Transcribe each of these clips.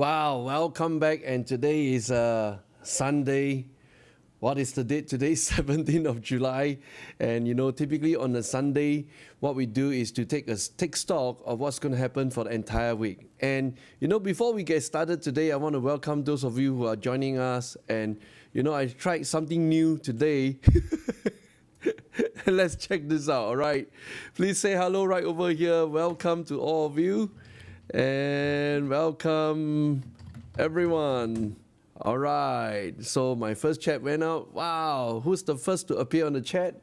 Wow, welcome back. And today is Sunday. What is the date today? 17th of July. And typically on a Sunday, what we do is to take stock of what's going to happen for the entire week. And before we get started today, I want to welcome those of you who are joining us. And I tried something new today. Let's check this out, all right? Please say hello right over here. Welcome to all of you. And welcome everyone. All right, so my first chat went out. Wow, who's the first to appear on the chat?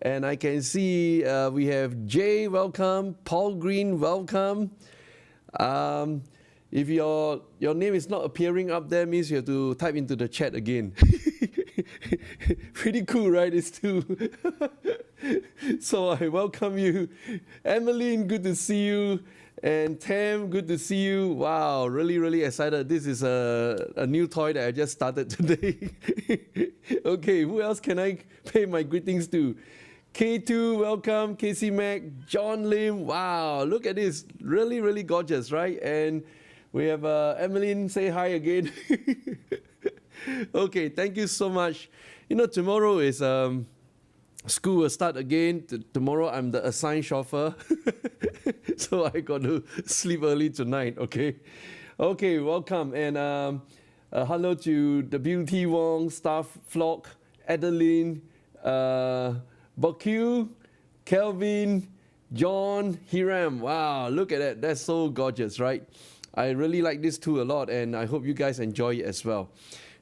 And I can see we have Jay, welcome. Paul Green, welcome. If your name is not appearing up there, means you have to type into the chat again. Pretty cool, right? It's two. So I welcome you. Emmeline, good to see you. And Tam, good to see you. Wow, really, really excited. This is a new toy that I just started today. Okay, who else can I pay my greetings to? K2, welcome. Casey Mac, John Lim. Wow, look at this. Really, really gorgeous, right? And we have Emmeline, say hi again. Okay, thank you so much. Tomorrow is school will start again. Tomorrow I'm the assigned chauffeur. So I got to sleep early tonight, okay? Okay, welcome. And hello to the Beauty Wong, Staff Flock, Adeline, Bakyu, Kelvin, John, Hiram. Wow, look at that. That's so gorgeous, right? I really like this too a lot, and I hope you guys enjoy it as well.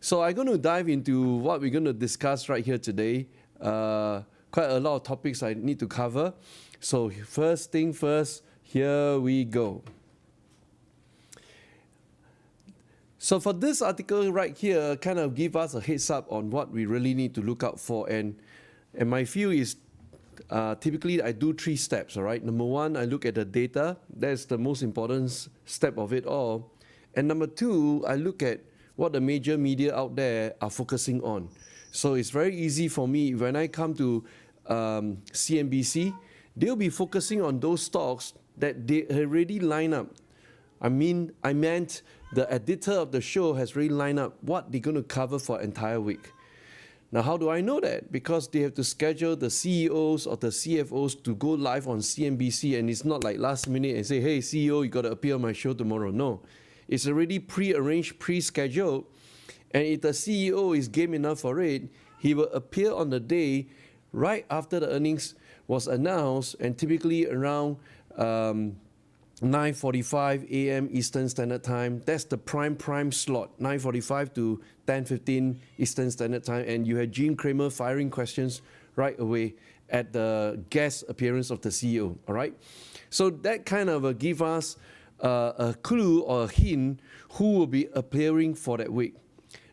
So I'm going to dive into what we're going to discuss right here today. Quite a lot of topics I need to cover. So first thing first, here we go. So for this article right here, kind of give us a heads up on what we really need to look out for. And my view is typically I do 3 steps, all right? Number 1, I look at the data. That's the most important step of it all. And number 2, I look at what the major media out there are focusing on. So it's very easy for me when I come to CNBC, they'll be focusing on those stocks that they already line up. I meant the editor of the show has already lined up what they're going to cover for an entire week. Now, how do I know that? Because they have to schedule the CEOs or the CFOs to go live on CNBC, and it's not like last minute and say, hey, CEO, you got to appear on my show tomorrow. No, it's already pre-arranged, pre-scheduled. And if the CEO is game enough for it, he will appear on the day right after the earnings was announced, and typically around 9:45 a.m. Eastern Standard Time. That's the prime slot, 9:45 to 10:15 Eastern Standard Time. And you had Gene Cramer firing questions right away at the guest appearance of the CEO, all right? So that kind of give us a clue or a hint who will be appearing for that week.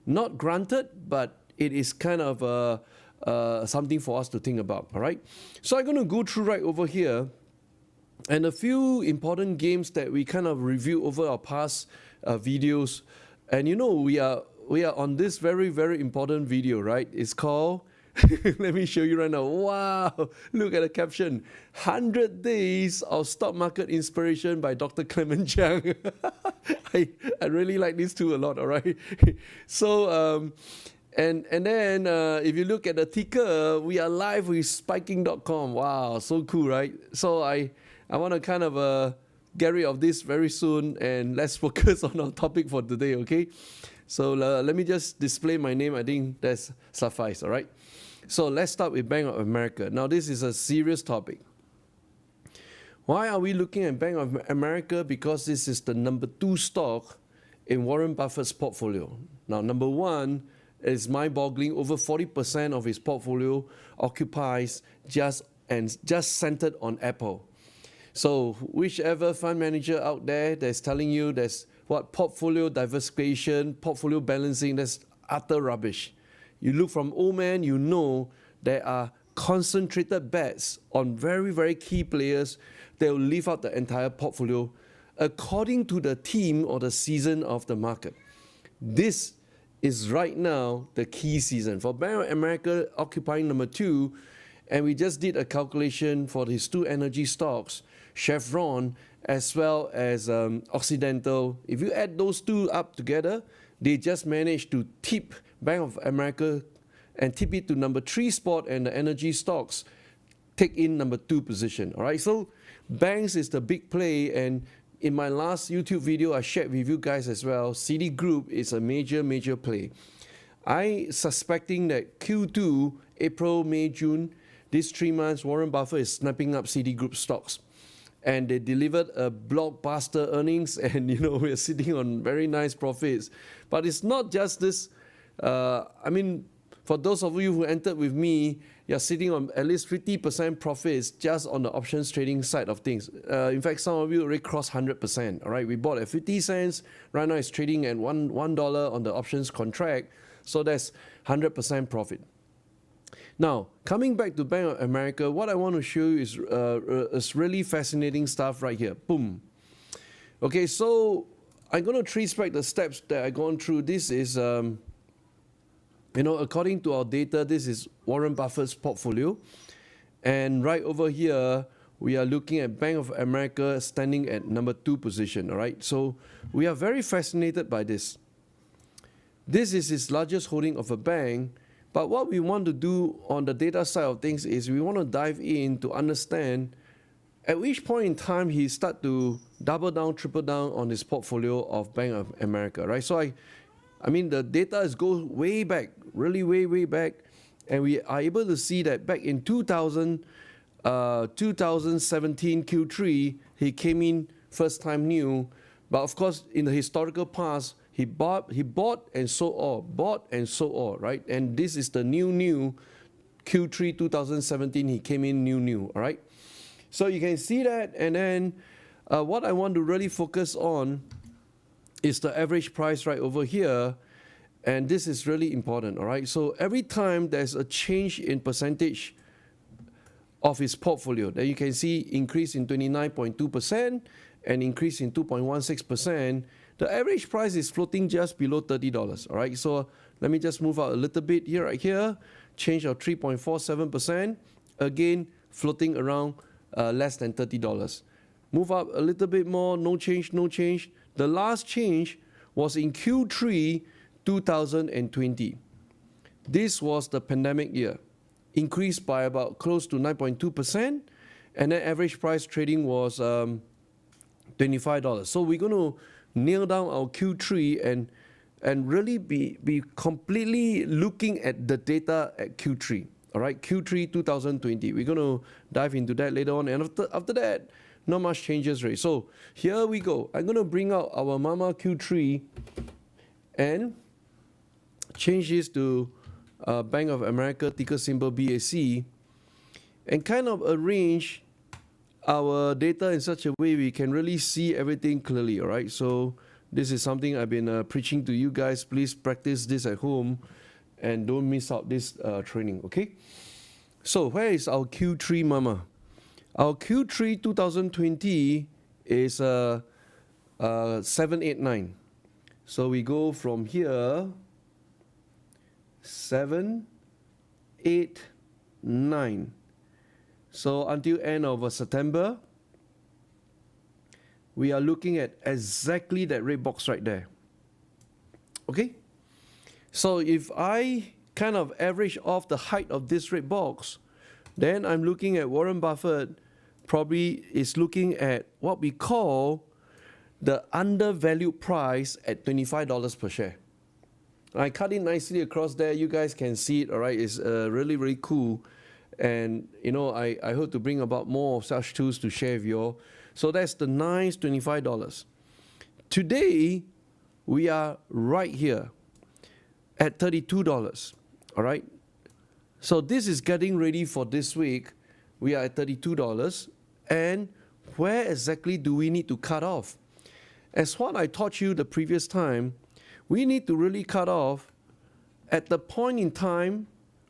Not granted, but it is kind of something for us to think about, all right? So I'm going to go through right over here and a few important games that we kind of review over our past videos. And we are on this very, very important video, right? It's called, let me show you right now. Wow, look at the caption. 100 Days of Stock Market Inspiration by Dr. Clemen Chiang. I really like these two a lot, all right? So, and then if you look at the ticker, we are live with spiking.com. Wow, so cool, right? So I want to kind of get rid of this very soon, and let's focus on our topic for today, okay? So let me just display my name. I think that's suffice, all right? So let's start with Bank of America. Now, this is a serious topic. Why are we looking at Bank of America? Because this is the number 2 stock in Warren Buffett's portfolio. Now, number 1 is mind-boggling. Over 40% of his portfolio occupies just centered on Apple. So whichever fund manager out there that's telling you there's what portfolio diversification, portfolio balancing, that's utter rubbish. You look from old man, you know there are concentrated bets on very, very key players that will lift up the entire portfolio according to the theme or the season of the market. This is right now the key season. For Bank of America occupying number 2, and we just did a calculation for these 2 energy stocks, Chevron as well as Occidental. If you add those two up together, they just managed to tip Bank of America and tip it to number 3 spot, and the energy stocks take in number 2 position. All right, so banks is the big play, and in my last YouTube video, I shared with you guys as well, Citigroup is a major play. I suspecting that Q2, April, May, June, these 3 months, Warren Buffett is snapping up Citigroup stocks. And they delivered a blockbuster earnings, and we're sitting on very nice profits. But it's not just this. I mean, for those of you who entered with me, you're sitting on at least 50% profits just on the options trading side of things. In fact, some of you already crossed 100%. All right, we bought at 50 cents. Right now, it's trading at $1 on the options contract. So that's 100% profit. Now, coming back to Bank of America, what I want to show you is really fascinating stuff right here. Boom. Okay, so I'm going to trace back the steps that I've gone through. This is, according to our data, this is Warren Buffett's portfolio. And right over here, we are looking at Bank of America standing at number 2 position, all right? So we are very fascinated by this. This is his largest holding of a bank. But what we want to do on the data side of things is we want to dive in to understand at which point in time he start to double down, triple down on his portfolio of Bank of America, right? So I mean, the data goes way back, really way back, and we are able to see that back in 2017 Q3, he came in first time new, but of course in the historical past, he bought and sold all, right? And this is the new Q3 2017. He came in new, all right? So you can see that, and then what I want to really focus on is the average price right over here, and this is really important, all right? So every time there's a change in percentage of his portfolio, that you can see increase in 29.2% and increase in 2.16%, the average price is floating just below $30, all right? So let me just move out a little bit here, right here, change of 3.47%, again, floating around less than $30. Move up a little bit more, no change. The last change was in Q3 2020. This was the pandemic year, increased by about close to 9.2%, and then average price trading was $25. So we're going to nail down our Q3 and really be completely looking at the data at Q3. All right, Q3 2020. We're going to dive into that later on. And after that, not much changes, right? So here we go. I'm going to bring out our Mama Q3 and change this to Bank of America, ticker symbol BAC, and kind of arrange our data in such a way we can really see everything clearly, all right? So this is something I've been preaching to you guys. Please practice this at home and don't miss out this training, okay? So where is our Q3 Mama? Our Q3 2020 is 789. So we go from here, 7, 8, 9. So until end of September, we are looking at exactly that red box right there. Okay? So if I kind of average off the height of this red box, then I'm looking at Warren Buffett probably is looking at what we call the undervalued price at $25 per share. I cut it nicely across there. You guys can see it, all right? It's really cool. And, I hope to bring about more of such tools to share with you all. So that's the nice $25. Today, we are right here at $32, all right? So this is getting ready for this week. We are at $32. And where exactly do we need to cut off? As what I taught you the previous time, we need to really cut off at the point in time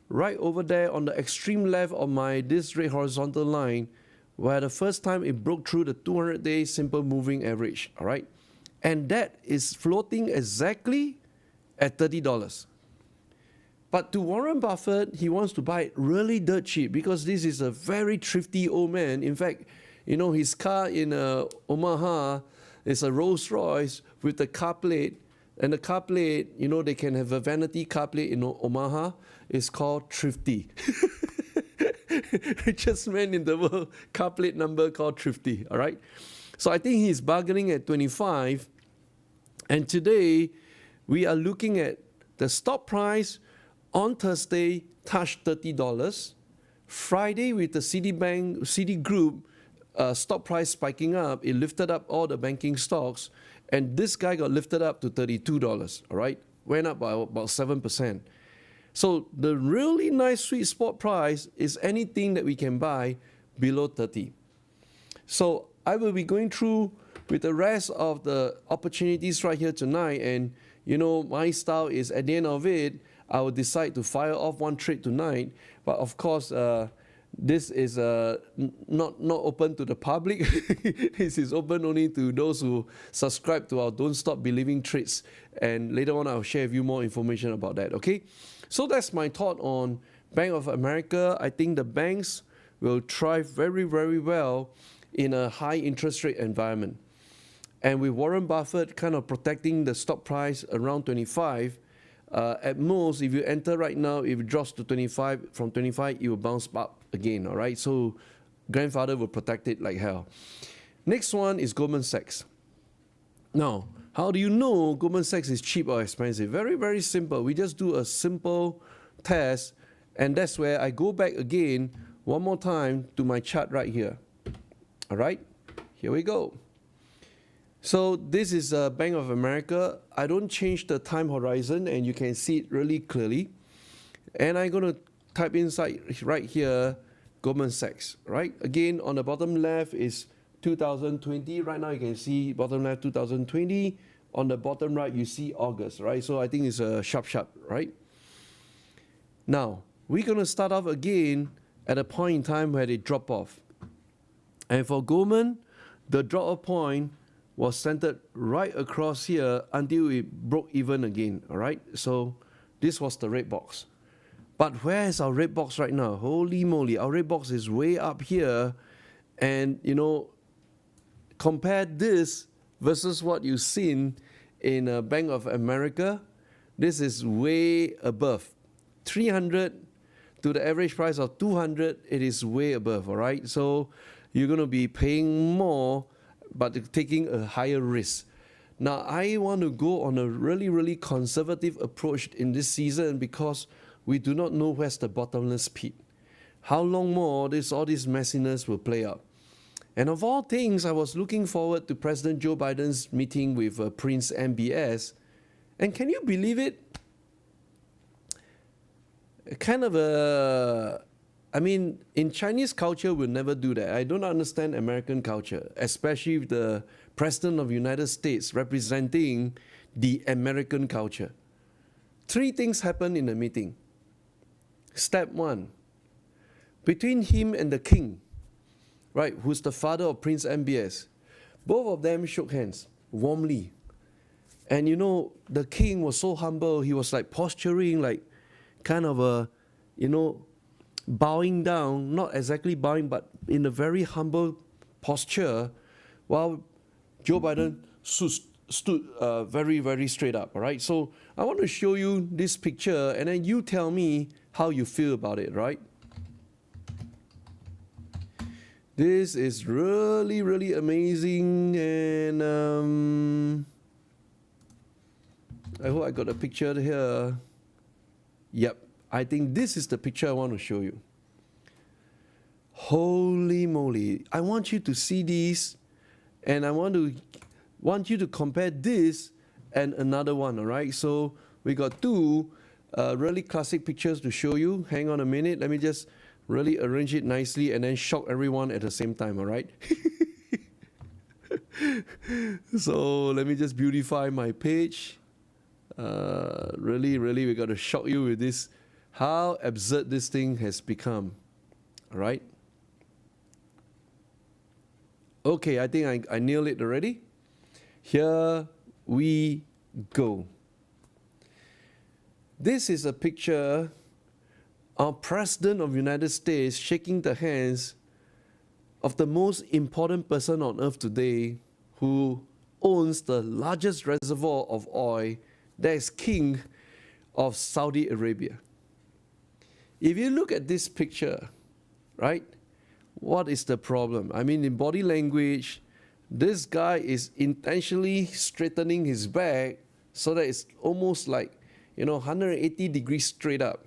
right over there on the extreme left of this red horizontal line, where the first time it broke through the 200-day simple moving average, all right? And that is floating exactly at $30. But to Warren Buffett, he wants to buy it really dirt cheap because this is a very thrifty old man. In fact, his car in Omaha is a Rolls Royce with the car plate. And the car plate, they can have a vanity car plate in Omaha. It's called Thrifty. Richest man in the world, car plate number called Thrifty, all right? So I think he's bargaining at 25. And today, we are looking at the stock price on Thursday touched $30. Friday, with the Citigroup stock price spiking up, it lifted up all the banking stocks. And this guy got lifted up to $32, all right? Went up by about 7%. So the really nice sweet spot price is anything that we can buy below 30. So I will be going through with the rest of the opportunities right here tonight. And, my style is at the end of it, I will decide to fire off one trade tonight. But of course, this is not open to the public. This is open only to those who subscribe to our Don't Stop Believing trades. And later on, I'll share with you more information about that, okay? So that's my thought on Bank of America. I think the banks will thrive very, very well in a high interest rate environment. And with Warren Buffett kind of protecting the stock price around 25, at most, if you enter right now, if it drops to 25, from 25, it will bounce up again, all right? So grandfather will protect it like hell. Next one is Goldman Sachs. Now, how do you know Goldman Sachs is cheap or expensive? Very, very simple. We just do a simple test, and that's where I go back again one more time to my chart right here. All right, here we go. So this is Bank of America. I don't change the time horizon, and you can see it really clearly. And I'm going to type inside right here, Goldman Sachs, right? Again, on the bottom left is 2020. Right now you can see bottom left 2020. On the bottom right, you see August, right? So I think it's a sharp, right? Now, we're going to start off again at a point in time where they drop off. And for Goldman, the drop-off point was centered right across here until it broke even again, all right? So this was the red box. But where is our red box right now? Holy moly, our red box is way up here. And, compare this versus what you've seen in Bank of America. This is way above. 300 to the average price of 200, it is way above, all right? So you're going to be paying more, but taking a higher risk. Now, I want to go on a really, really conservative approach in this season because we do not know where's the bottomless pit. How long more all this messiness will play out. And of all things, I was looking forward to President Joe Biden's meeting with Prince MBS. And can you believe it? Kind of in Chinese culture, we'll never do that. I don't understand American culture, especially with the President of the United States representing the American culture. 3 things happened in the meeting. Step 1, between him and the king, right, who's the father of Prince MBS, both of them shook hands warmly. And the king was so humble, he was like posturing, like kind of bowing down, not exactly bowing, but in a very humble posture, while Joe Biden stood very, very straight up, all right? So I want to show you this picture, and then you tell me how you feel about it, right? This is really, really amazing, and I hope I got a picture here. Yep, I think this is the picture I want to show you. Holy moly. I want you to see this, and I want you to compare this and another one, all right? So we got 2 really classic pictures to show you. Hang on a minute. Let me just really arrange it nicely and then shock everyone at the same time, all right? So let me just beautify my page. Really, we got to shock you with this, how absurd this thing has become, all right? Okay, I think I nailed it already. Here we go. This is a picture of President of the United States shaking the hands of the most important person on earth today who owns the largest reservoir of oil, that is king of Saudi Arabia. If you look at this picture, right, what is the problem? I mean, in body language, this guy is intentionally straightening his back so that it's almost like, 180 degrees straight up.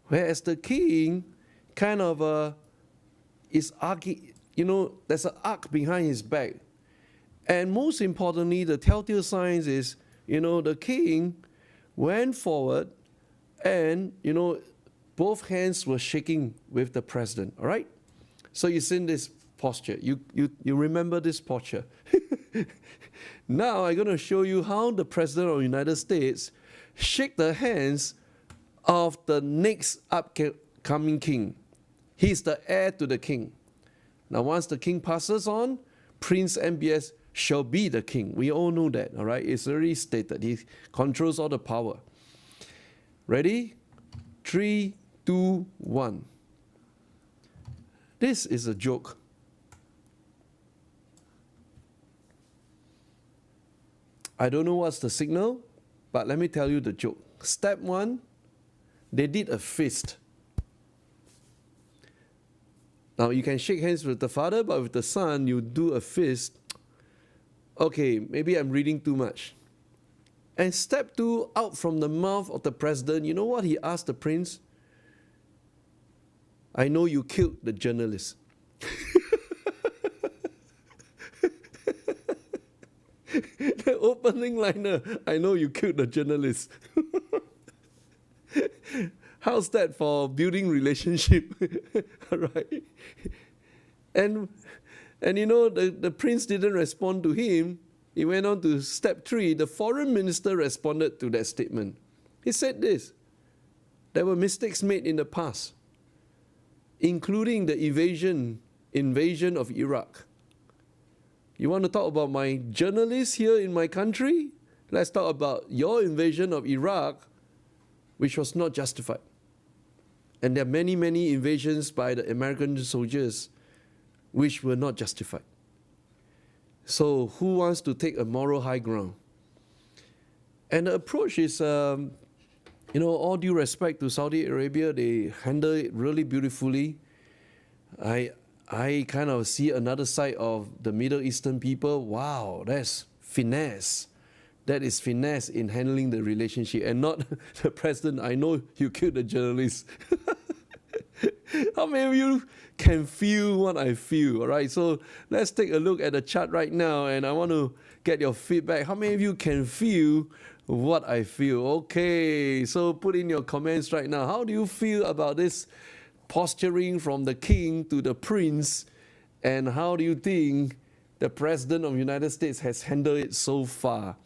Whereas the king kind of is arcing, there's an arc behind his back. And most importantly, the telltale signs is, the king went forward and, both hands were shaking with the president, all right? So you've seen this posture. You remember this posture. Now I'm going to show you how the president of the United States shake the hands of the next upcoming king. He's the heir to the king. Now once the king passes on, Prince MBS shall be the king. We all know that, all right? It's already stated. He controls all the power. Ready? 3, 2, 1. This is a joke. I don't know what's the signal, but let me tell you the joke. Step 1, they did a fist. Now you can shake hands with the father, but with the son, you do a fist. Okay, maybe I'm reading too much. And step 2, out from the mouth of the president, you know what he asked the prince? I know you killed the journalist. The opening liner, I know you killed the journalist. How's that for building relationship? All right. And the prince didn't respond to him. He went on to step 3. The foreign minister responded to that statement. He said this: there were mistakes made in the past, including the invasion of Iraq. You want to talk about my journalists here in my country? Let's talk about your invasion of Iraq, which was not justified. And there are many, many invasions by the American soldiers which were not justified. So who wants to take a moral high ground? And the approach is, all due respect to Saudi Arabia, they handle it really beautifully. I kind of see another side of the Middle Eastern people. Wow, that's finesse. That is finesse in handling the relationship, and not the president. I know you killed the journalist. How many of you can feel what I feel? All right, so let's take a look at the chart right now, and I want to get your feedback. How many of you can feel what I feel? Okay, so put in your comments right now. How do you feel about this posturing from the king to the prince, and how do you think the president of the United States has handled it so far?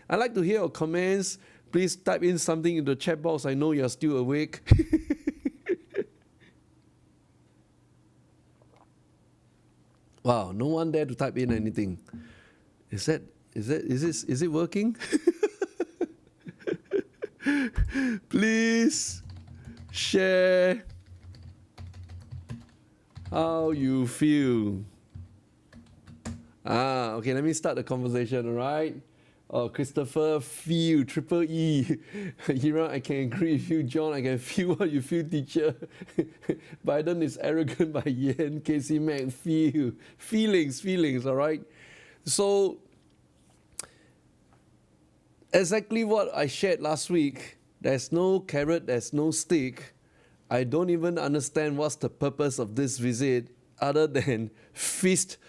I'd like to hear your comments. Please type in something in the chat box. I know you're still awake. Wow, no one there to type in anything. Is it working? Please share how you feel. Okay, let me start the conversation, all right? Christopher, feel, triple E. Hira, I can agree with you. John, I can feel what you feel, teacher. Biden is arrogant by Yen. Casey Mac, feel. Feelings, all right? So, exactly what I shared last week. There's no carrot, there's no stick. I don't even understand what's the purpose of this visit other than feast,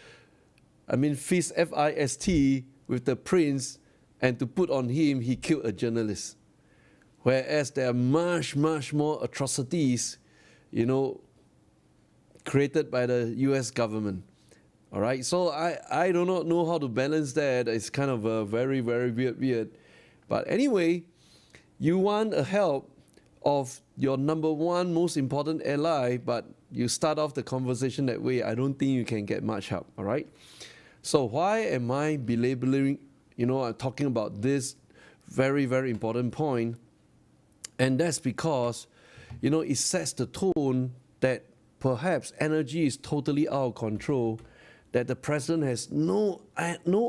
F-I-S-T, with the prince, and to put on him, he killed a journalist. Whereas there are much, much more atrocities, created by the US government. All right, so I do not know how to balance that. It's kind of a very, very weird. But anyway, you want a help of your number one most important ally, but you start off the conversation that way, I don't think you can get much help, all right? So why am I belaboring, I'm talking about this very, very important point? And that's because, it sets the tone that perhaps energy is totally out of control, that the president has no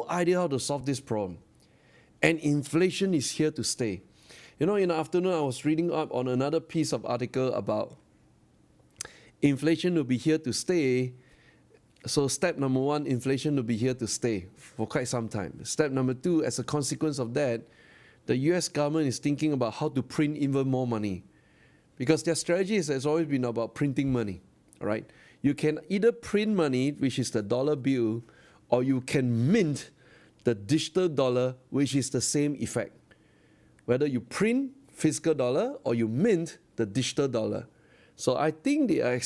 idea how to solve this problem. And inflation is here to stay. In the afternoon, I was reading up on another piece of article about inflation will be here to stay. So step number 1, inflation will be here to stay for quite some time. Step number 2, as a consequence of that, the US government is thinking about how to print even more money. Because their strategy has always been about printing money, all right? You can either print money, which is the dollar bill, or you can mint the digital dollar, which is the same effect. Whether you print physical dollar or you mint the digital dollar. So I think they are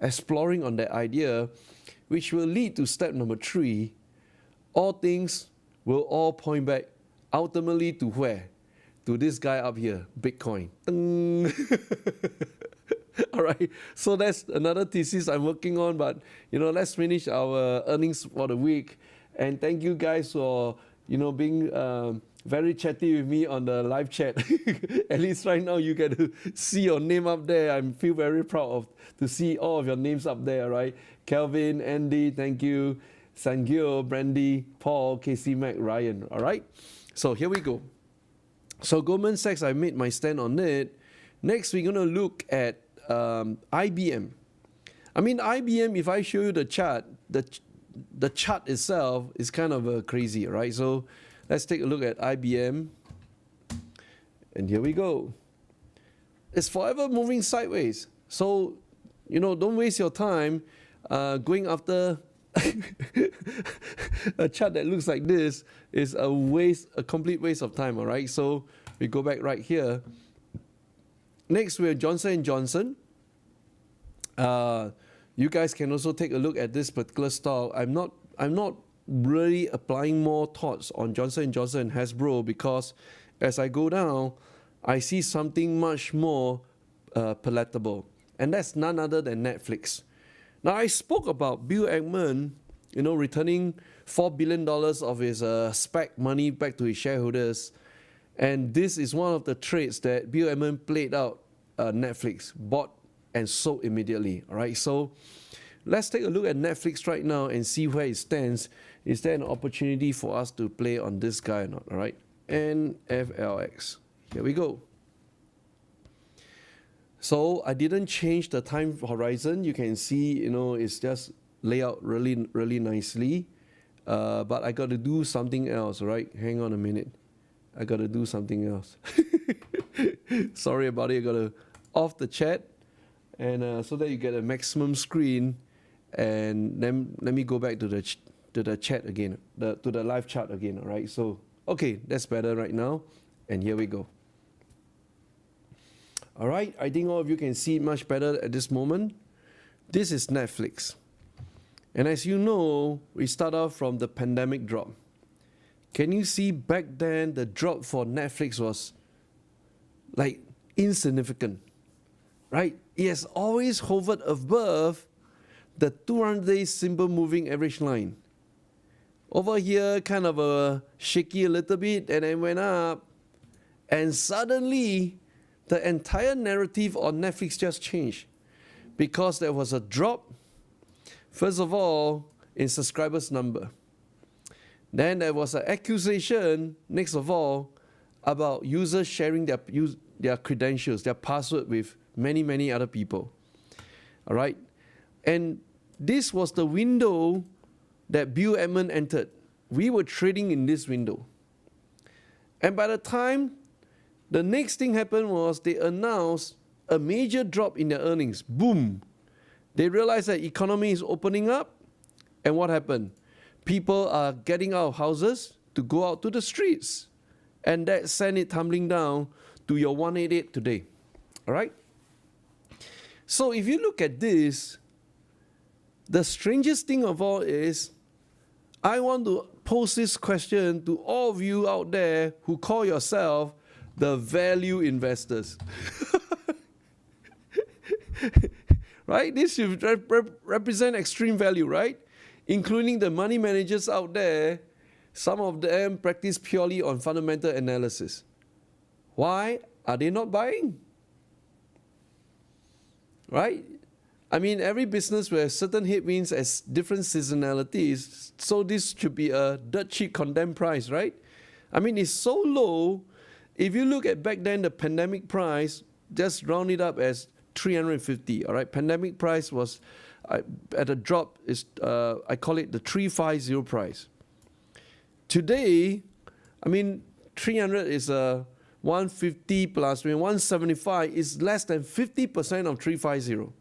exploring on that idea, which will lead to step number 3. All things will all point back ultimately to where? To this guy up here, Bitcoin. All right, so that's another thesis I'm working on, but let's finish our earnings for the week. And thank you guys for being very chatty with me on the live chat. At least right now you get to see your name up there. I feel very proud to see all of your names up there, right? Kelvin, Andy, thank you. Sangyo, Brandy, Paul, Casey, Mac, Ryan. All right, so here we go. So Goldman Sachs, I made my stand on it. Next, we're going to look at IBM. I mean, IBM, if I show you the chart, the chart itself is kind of crazy, right? So let's take a look at IBM. And here we go. It's forever moving sideways. So, don't waste your time going after a chart that looks like this is a complete waste of time, all right? So we go back right here. Next, we have Johnson & Johnson. You guys can also take a look at this particular stock. I'm not really applying more thoughts on Johnson & Johnson and Hasbro because as I go down, I see something much more palatable. And that's none other than Netflix. Now, I spoke about Bill Ackman, returning $4 billion of his SPAC money back to his shareholders. And this is one of the trades that Bill Ackman played out Netflix, bought and sold immediately. All right, so let's take a look at Netflix right now and see where it stands. Is there an opportunity for us to play on this guy or not? All right, NFLX. Here we go. So I didn't change the time horizon. You can see, it's just laid out really, really nicely. But I got to do something else, right? Hang on a minute. I got to do something else. Sorry about it. I got to off the chat, and so that you get a maximum screen. And then let me go back to the chat again, to the live chat again. All right. So okay, that's better right now. And here we go. All right, I think all of you can see it much better at this moment. This is Netflix. And as you know, we start off from the pandemic drop. Can you see back then the drop for Netflix was like insignificant, right? It has always hovered above the 200-day simple moving average line. Over here, kind of shaky a little bit, and then went up. And suddenly, the entire narrative on Netflix just changed because there was a drop, first of all, in subscribers number. Then there was an accusation, next of all, about users sharing their credentials, their password with many, many other people. All right? And this was the window that Bill Ackman entered. We were trading in this window. And by the time the next thing happened was they announced a major drop in their earnings. Boom. They realized that economy is opening up. And what happened? People are getting out of houses to go out to the streets. And that sent it tumbling down to your 188 today. All right? So if you look at this, the strangest thing of all is, I want to pose this question to all of you out there who call yourself the value investors. Right? This should represent extreme value, right? Including the money managers out there. Some of them practice purely on fundamental analysis. Why are they not buying? Right? I mean, every business will have certain headwinds as different seasonalities, so this should be a dirt cheap condemned price, right? I mean, it's so low. If you look at back then, the pandemic price, just round it up as 350, all right? Pandemic price was, at a drop, is I call it the 350 price. Today, I mean, 300 is a 150 plus, 175 is less than 50% of 350.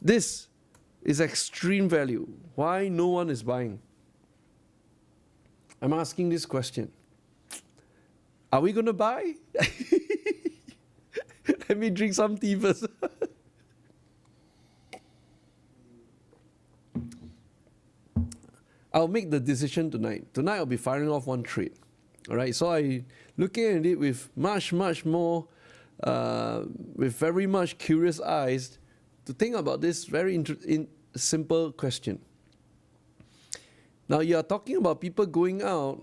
This is extreme value. Why no one is buying? I'm asking this question. Are we going to buy? Let me drink some tea first. I'll make the decision tonight. Tonight I'll be firing off one trade. All right, so I looking at it with much more, with very much curious eyes to think about this very simple question. Now you are talking about people going out,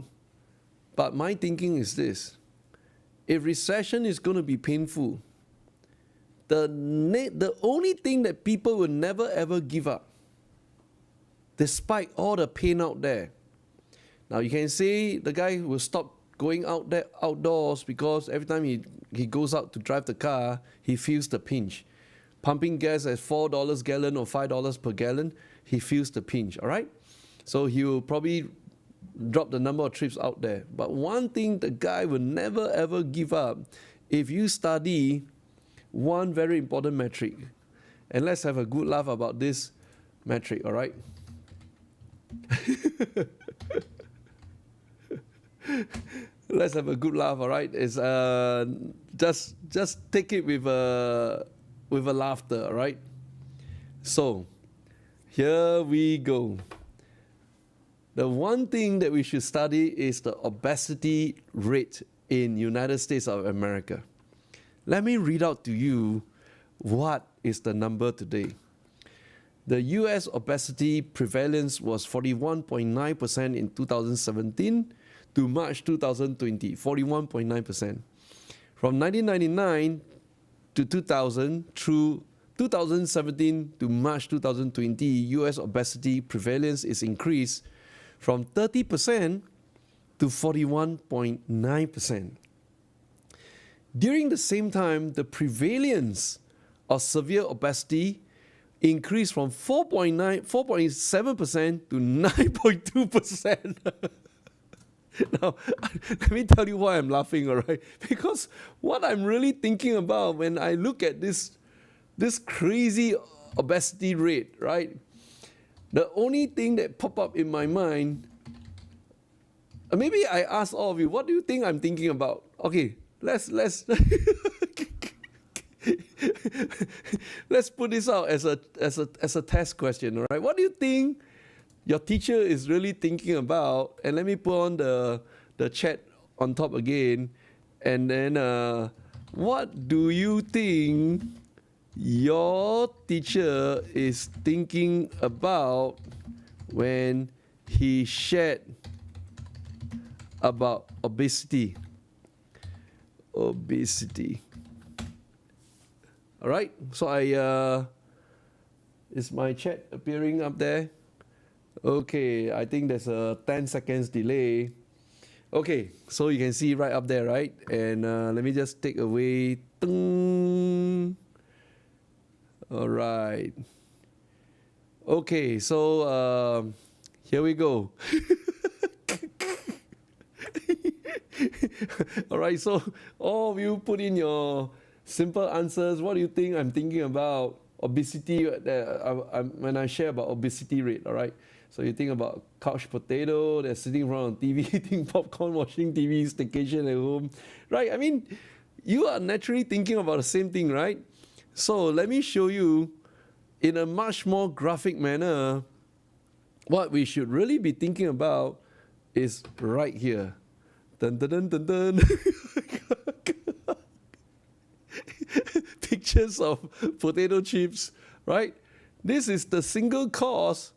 but my thinking is this: if recession is going to be painful, the only thing that people will never ever give up, despite all the pain out there. Now you can say the guy will stop going out there outdoors because every time he goes out to drive the car, he feels the pinch. Pumping gas at $4 gallon or $5 per gallon, he feels the pinch, all right? So he will probably drop the number of trips out there. But one thing the guy will never ever give up, if you study one very important metric, and let's have a good laugh about this metric, all right? Let's have a good laugh, all right? It's just take it with a laughter, all right? So here we go. The one thing that we should study is the obesity rate in United States of America. Let me read out to you what is the number today. The US obesity prevalence was 41.9% in 2017 to March 2020, 41.9%. From 1999 to 2000 through 2017 to March 2020, US obesity prevalence is increased from 30% to 41.9%. During the same time, the prevalence of severe obesity increased from 4.7% to 9.2%. Now, let me tell you why I'm laughing, all right? Because what I'm really thinking about when I look at this crazy obesity rate, right? The only thing that pop up in my mind, maybe I ask all of you, what do you think I'm thinking about? Okay, let's let's put this out as a test question, all right? What do you think your teacher is really thinking about? And let me put on the chat on top again. And then what do you think your teacher is thinking about when he shared about obesity? Obesity. All right, so is my chat appearing up there? Okay, I think there's a 10 seconds delay. Okay, so you can see right up there, right? And let me just take away. All right. Okay, so here we go. All right, so all of you put in your simple answers. What do you think I'm thinking about obesity when I share about obesity rate, all right? So you think about couch potato, they're sitting around TV, eating popcorn, watching TV, staycation at home, right? I mean, you are naturally thinking about the same thing, right? So let me show you in a much more graphic manner what we should really be thinking about is right here. Dun, dun, dun, dun, dun. Pictures of potato chips, right? This is the single cause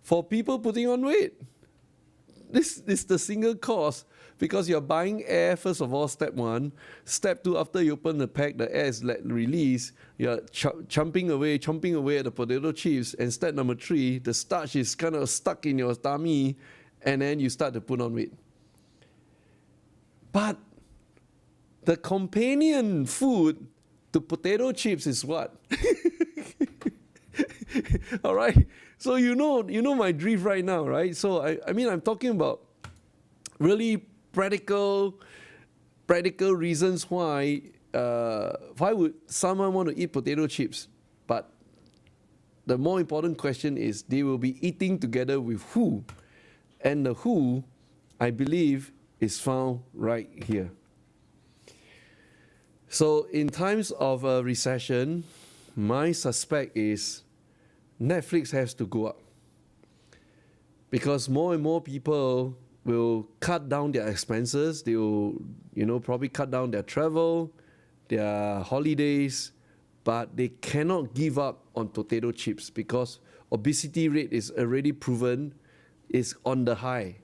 for people putting on weight. This is the single cause, because you're buying air, first of all, step one. Step two, after you open the pack, the air is released. You're chomping away at the potato chips. And step number three, the starch is kind of stuck in your tummy, and then you start to put on weight. But the companion food to potato chips is what? All right. So you know my drift right now, right? So I mean, I'm talking about really practical reasons why would someone want to eat potato chips? But the more important question is, they will be eating together with who? And the who, I believe, is found right here. So in times of a recession, my suspect is Netflix has to go up, because more and more people will cut down their expenses. They will, probably cut down their travel, their holidays, but they cannot give up on potato chips, because obesity rate is already proven is on the high.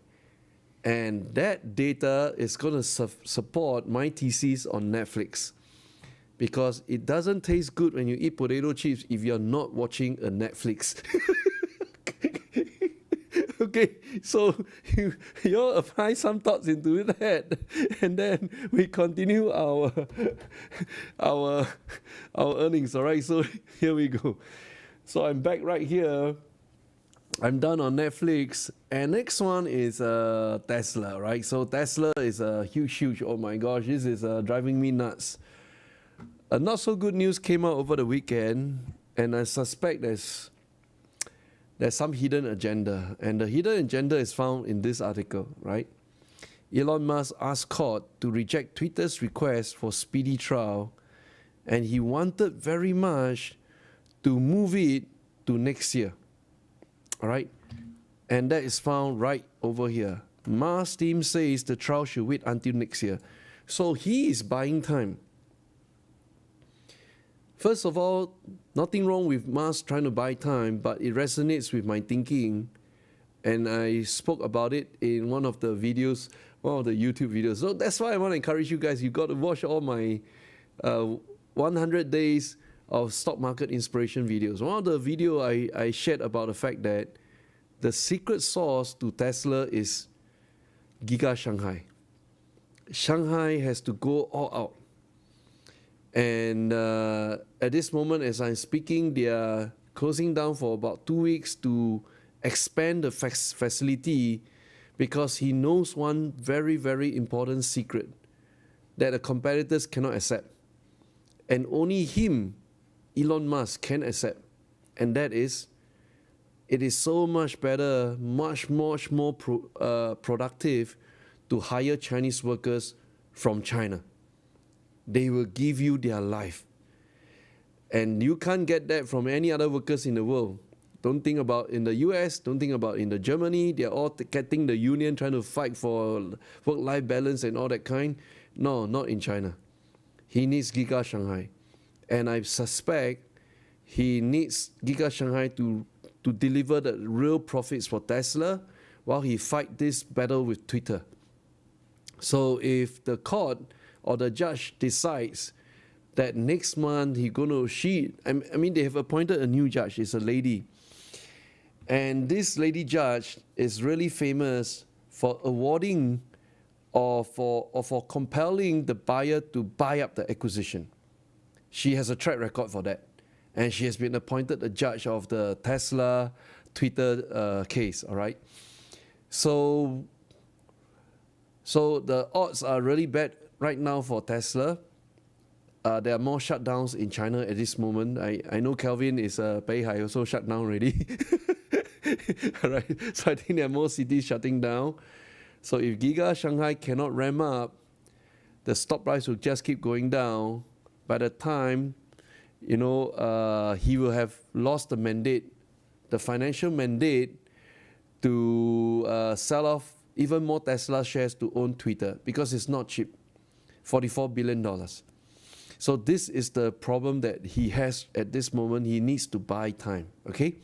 And that data is going to support my thesis on Netflix, because it doesn't taste good when you eat potato chips if you're not watching a Netflix. Okay, so you all apply some thoughts into that, and then we continue our earnings. All right, so here we go. So I'm back right here. I'm done on Netflix, and next one is Tesla, right? So Tesla is a huge. Oh my gosh, this is driving me nuts. A not so good news came out over the weekend, and I suspect there's some hidden agenda, and the hidden agenda is found in this article, right? Elon Musk asked court to reject Twitter's request for speedy trial, and he wanted very much to move it to next year. All right, and that is found right over here. Musk's team says the trial should wait until next year. So he is buying time. First of all, nothing wrong with Musk trying to buy time, but it resonates with my thinking. And I spoke about it in one of the videos, one of the YouTube videos. So that's why I want to encourage you guys. You got to watch all my 100 days of stock market inspiration videos. One of the video I shared about the fact that the secret sauce to Tesla is Giga Shanghai. Shanghai has to go all out. And at this moment, as I'm speaking, they are closing down for about 2 weeks to expand the facility, because he knows one very important secret that the competitors cannot accept. And only him, Elon Musk, can accept. And that is, it is so much better, much more productive to hire Chinese workers from China. They will give you their life. And you can't get that from any other workers in the world. Don't think about in the US, don't think about in the Germany. They're all getting the union, trying to fight for work-life balance and all that kind. No, not in China. He needs Giga Shanghai. And I suspect he needs Giga Shanghai to deliver the real profits for Tesla while he fight this battle with Twitter. So if the court or the judge decides that next month I mean, they have appointed a new judge. It's a lady. And this lady judge is really famous for awarding or for compelling the buyer to buy up the acquisition. She has a track record for that. And she has been appointed a judge of the Tesla Twitter case, all right? So the odds are really bad right now for Tesla. There are more shutdowns in China at this moment. I know Kelvin is Beihai also shut down already. All right. So I think there are more cities shutting down. So if Giga Shanghai cannot ramp up, the stock price will just keep going down. By the time, he will have lost the mandate, the financial mandate to sell off even more Tesla shares to own Twitter, because it's not cheap. $44 billion. So this is the problem that he has at this moment. He needs to buy time, okay?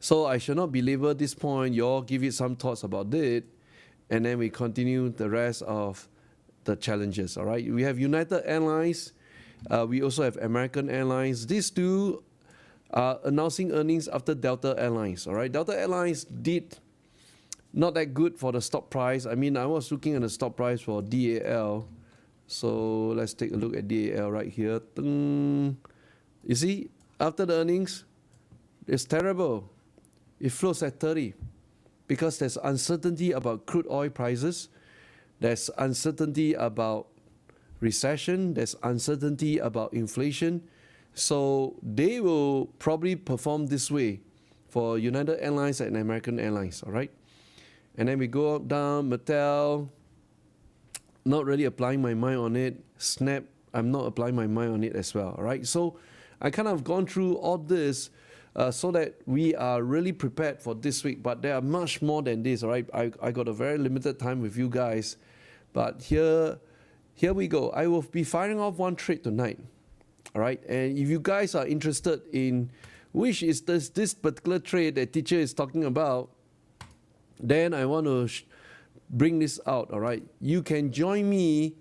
So I shall not belabor this point. You all give it some thoughts about it, and then we continue the rest of the challenges. All right. We have United Airlines. We also have American Airlines. These two are announcing earnings after Delta Airlines. All right. Delta Airlines did not that good for the stock price. I mean, I was looking at the stock price for DAL. So let's take a look at DAL right here. You see, after the earnings, it's terrible. It flows at 30 because there's uncertainty about crude oil prices. There's uncertainty about recession. There's uncertainty about inflation. So they will probably perform this way for United Airlines and American Airlines, all right? And then we go up, down, Mattel, not really applying my mind on it. Snap, I'm not applying my mind on it as well, all right? So I kind of gone through all this so that we are really prepared for this week. But there are much more than this, all right? I got a very limited time with you guys. But here we go. I will be firing off one trade tonight, all right? And if you guys are interested in which is this particular trade that teacher is talking about, then I want to bring this out, all right? You can join me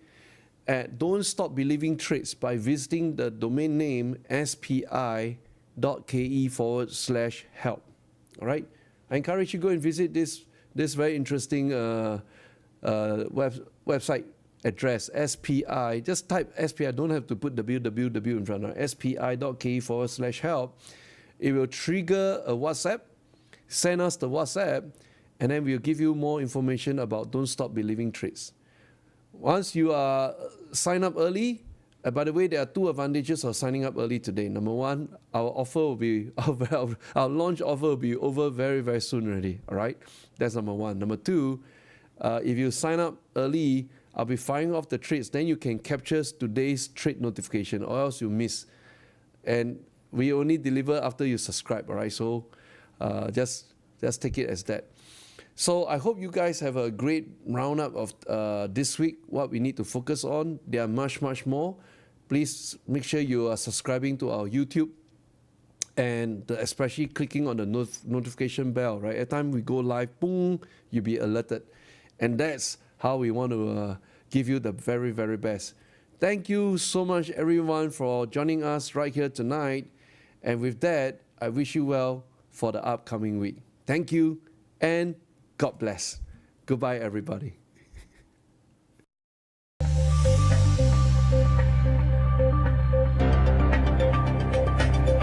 at Don't Stop Believing Trades by visiting the domain name spi.ke/help, all right? I encourage you to go and visit this very interesting website address, SPI. Just type SPI, don't have to put www in front, right? spi.ke/help. It will trigger a WhatsApp, send us the WhatsApp, and then we'll give you more information about Don't Stop Believing Trades. Once you are sign up early, by the way, there are two advantages of signing up early today. Number one, our offer will be our launch offer will be over very, very soon already. All right, that's number one. Number two, if you sign up early, I'll be firing off the trades. Then you can capture today's trade notification, or else you miss. And we only deliver after you subscribe. All right, so just take it as that. So I hope you guys have a great roundup of this week, what we need to focus on. There are much, much more. Please make sure you are subscribing to our YouTube and especially clicking on the notification bell, right? Every time we go live, boom, you'll be alerted. And that's how we want to give you the very, very best. Thank you so much, everyone, for joining us right here tonight. And with that, I wish you well for the upcoming week. Thank you, and God bless. Goodbye, everybody.